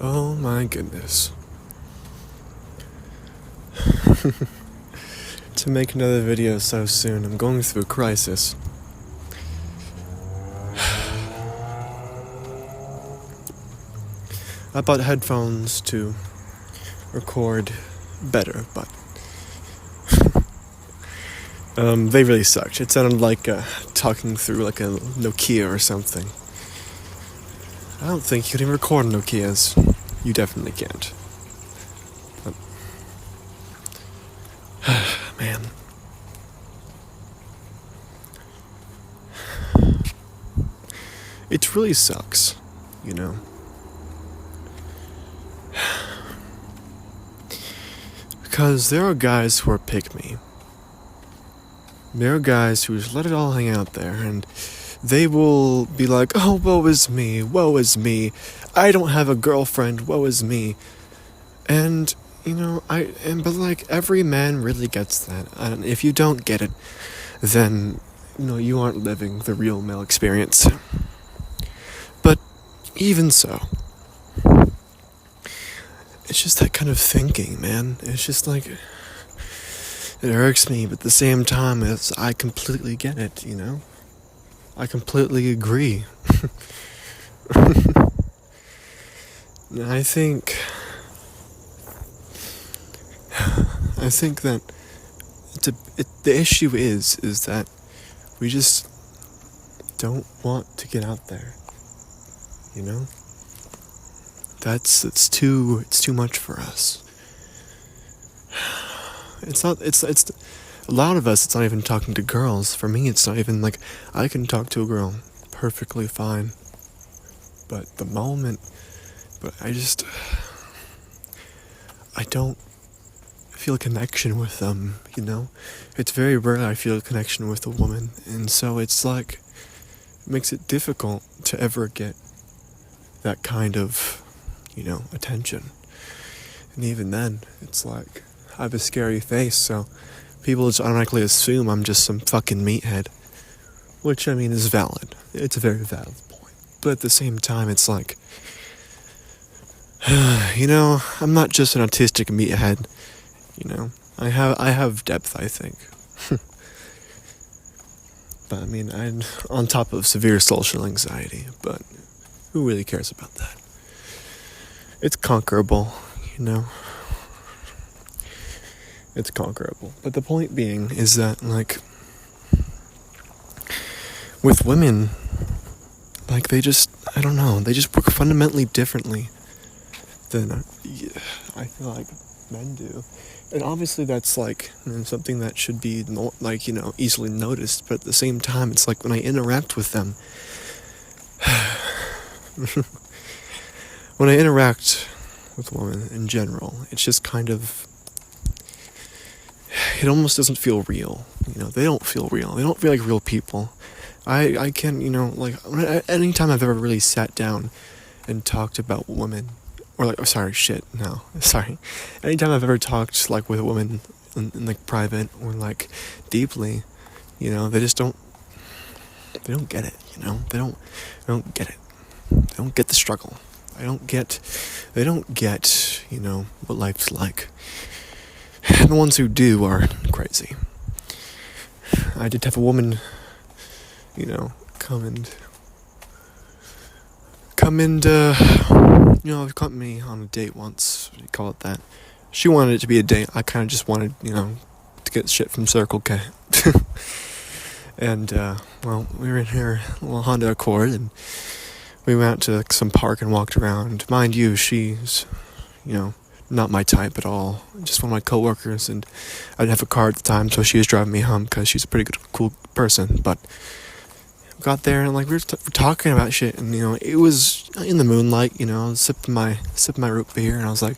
Oh my goodness. To make another video so soon, I'm going through a crisis. I bought headphones to record better, but they really sucked. It sounded like talking through like a Nokia or something. I don't think you can even record on Nokias. You definitely can't. Man. It really sucks, you know. Because there are guys who are pick me. There are guys who just let it all hang out there, and they will be like, oh, woe is me, I don't have a girlfriend, woe is me. And, you know, but like, every man really gets that. And if you don't get it, then, you know, you aren't living the real male experience. But even so, it's just that kind of thinking, man. It's just like, it irks me, but at the same time, I completely get it, you know? I completely agree. I think that the issue is that we just don't want to get out there, you know? It's too much for us. It's a lot of us, it's not even talking to girls. For me, it's not even like, I can talk to a girl perfectly fine. But I don't feel a connection with them, you know? It's very rare I feel a connection with a woman. And so it's like, it makes it difficult to ever get that kind of, you know, attention. And even then, it's like, I have a scary face, so people just automatically assume I'm just some fucking meathead. Which, I mean, is valid. It's a very valid point. But at the same time, it's like, you know, I'm not just an autistic meathead. You know, I have depth, I think. But I mean, I'm on top of severe social anxiety, but who really cares about that? It's conquerable, you know? It's conquerable. But the point being is that, like, with women, like, they just work fundamentally differently than I feel like men do. And obviously that's, like, something that should be, like, you know, easily noticed. But at the same time, it's like when I interact with them, when I interact with women in general, it's just kind of, it almost doesn't feel real. You know, they don't feel real. They don't feel like real people. I can, you know, like, anytime I've ever really sat down and talked about women, or like, anytime I've ever talked, like, with a woman in like, private, or, like, deeply, you know, they don't get it, you know? They don't get it. They don't get the struggle. They don't get, you know, what life's like. And the ones who do are crazy. I did have a woman, you know, come and you know, caught me on a date once. You call it that. She wanted it to be a date. I kind of just wanted, you know, to get shit from Circle K. And, well, we were in her little Honda Accord, and we went out to, like, some park and walked around. Mind you, she's, you know, not my type at all. Just one of my coworkers, and I didn't have a car at the time, so she was driving me home because she's a pretty good, cool person. But got there, and, like, we were talking about shit, and, you know, it was in the moonlight, you know, sipping my root beer, and I was like,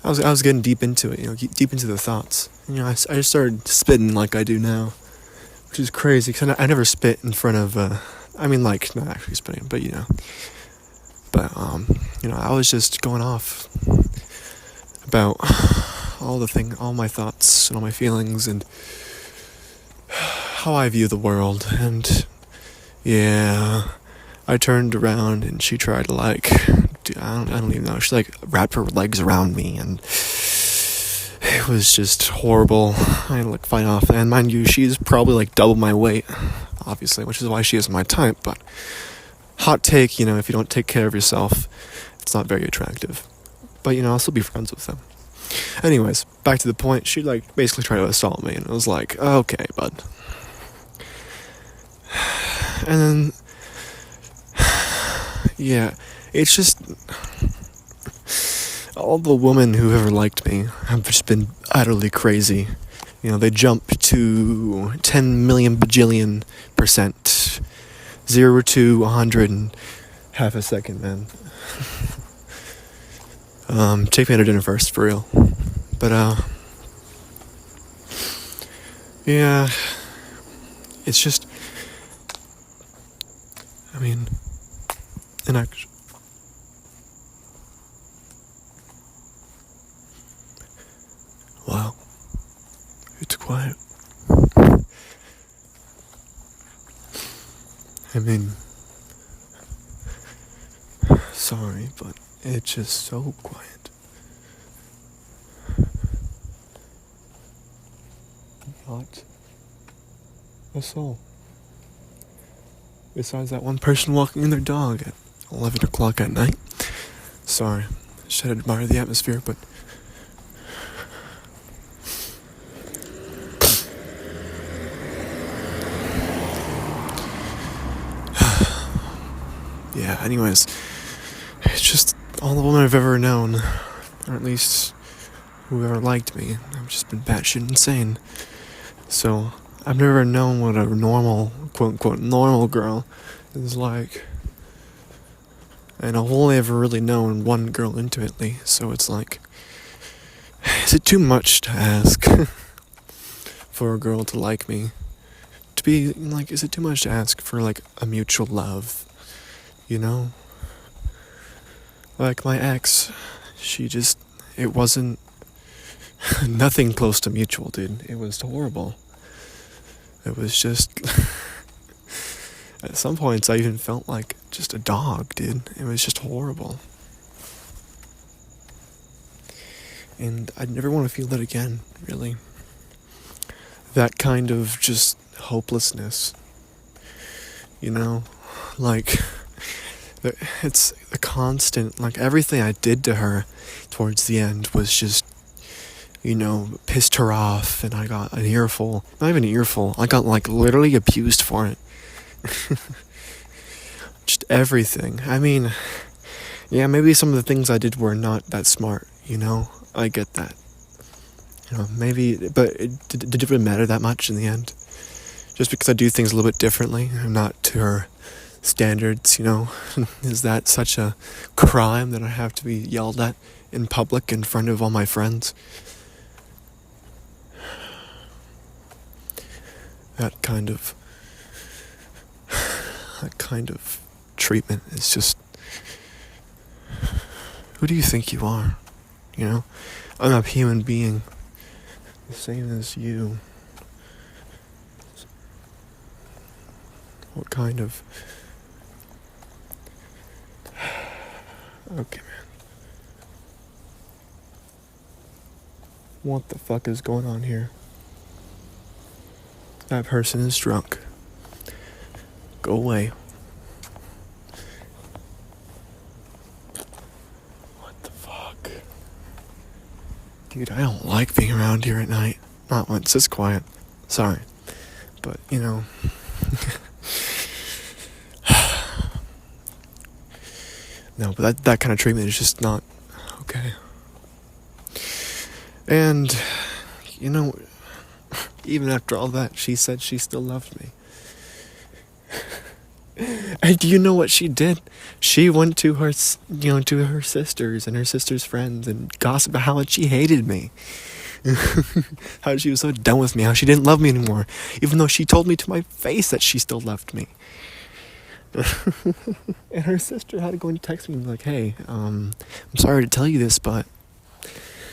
I was getting deep into it, you know, deep into the thoughts. And, you know, I just started spitting like I do now, which is crazy, because I never spit in front of, I mean, like, not actually spitting, but, you know. But, you know, I was just going off about all my thoughts and all my feelings and how I view the world. And yeah, I turned around and she tried to I don't even know. She wrapped her legs around me, and it was just horrible. I had to fight off, and mind you, she's probably double my weight, obviously, which is why she isn't my type. But hot take, if you don't take care of yourself, it's not very attractive. But I'll still be friends with them. Anyways, back to the point. She basically tried to assault me, and I was like, okay, bud. And then, yeah, it's just all the women who ever liked me have just been utterly crazy. They jump to 10 million bajillion %, 0 to 100 in half a second, man. Take me out to dinner first, for real. But, yeah, it's just, an action. Wow, it's quiet. Sorry, but it's just so quiet. Not a soul. Besides that one person walking their dog at 11 o'clock at night. Sorry, should admire the atmosphere, but yeah, anyways, it's just all the women I've ever known, or at least whoever liked me, I've just been batshit insane. So, I've never known what a normal, quote-unquote, normal girl is like. And I've only ever really known one girl intimately, so it's is it too much to ask for a girl to like me? To be, is it too much to ask for, a mutual love? My ex, it wasn't nothing close to mutual, dude. It was horrible. It was just, at some points I even felt like just a dog, dude. It was just horrible. And I'd never want to feel that again, really. That kind of just hopelessness. It's a constant, everything I did to her towards the end was just, pissed her off, and I got an earful. Not even an earful. I got, literally abused for it. Just everything. Yeah, maybe some of the things I did were not that smart, I get that. Maybe, but did it really matter that much in the end? Just because I do things a little bit differently, and not to her standards, is that such a crime that I have to be yelled at in public in front of all my friends? That kind of treatment is just, who do you think you are? I'm a human being, the same as you. What kind of... Okay, man. What the fuck is going on here? That person is drunk. Go away. What the fuck? Dude, I don't like being around here at night. Not when it's this quiet. Sorry. But, no, but that kind of treatment is just not okay. And, even after all that, she said she still loved me. And do you know what she did? She went to her, to her sisters and her sisters' friends and gossiped about how much she hated me. How she was so done with me, how she didn't love me anymore, even though she told me to my face that she still loved me. And her sister had to go and text me and be like, hey, I'm sorry to tell you this, but...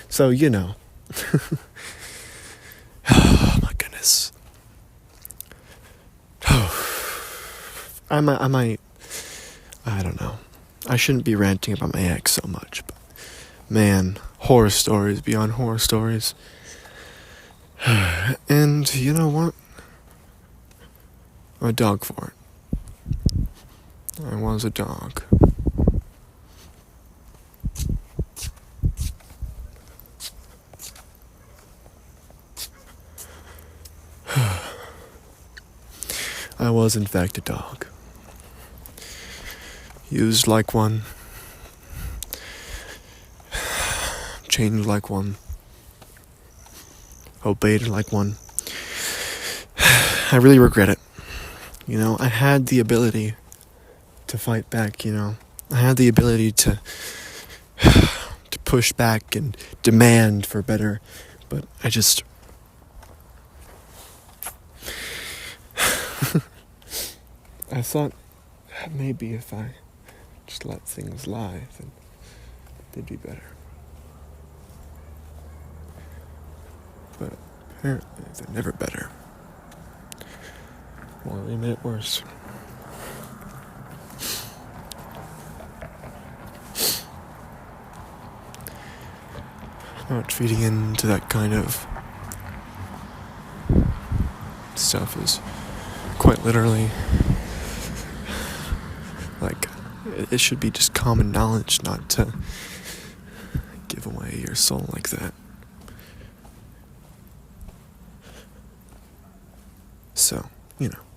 So, Oh, my goodness. I might I don't know. I shouldn't be ranting about my ex so much, but man, horror stories beyond horror stories. And you know what? I'm a dog for it. I was a dog. I was in fact a dog. Used like one. Chained like one. Obeyed like one. I really regret it. You know, I had the ability to fight back, you know. I had the ability to push back and demand for better, but I just I thought maybe if I just let things lie, then they'd be better. But apparently they're never better. Well, they made it worse. Not feeding into that kind of stuff is quite literally like it should be just common knowledge not to give away your soul like that. So, you know.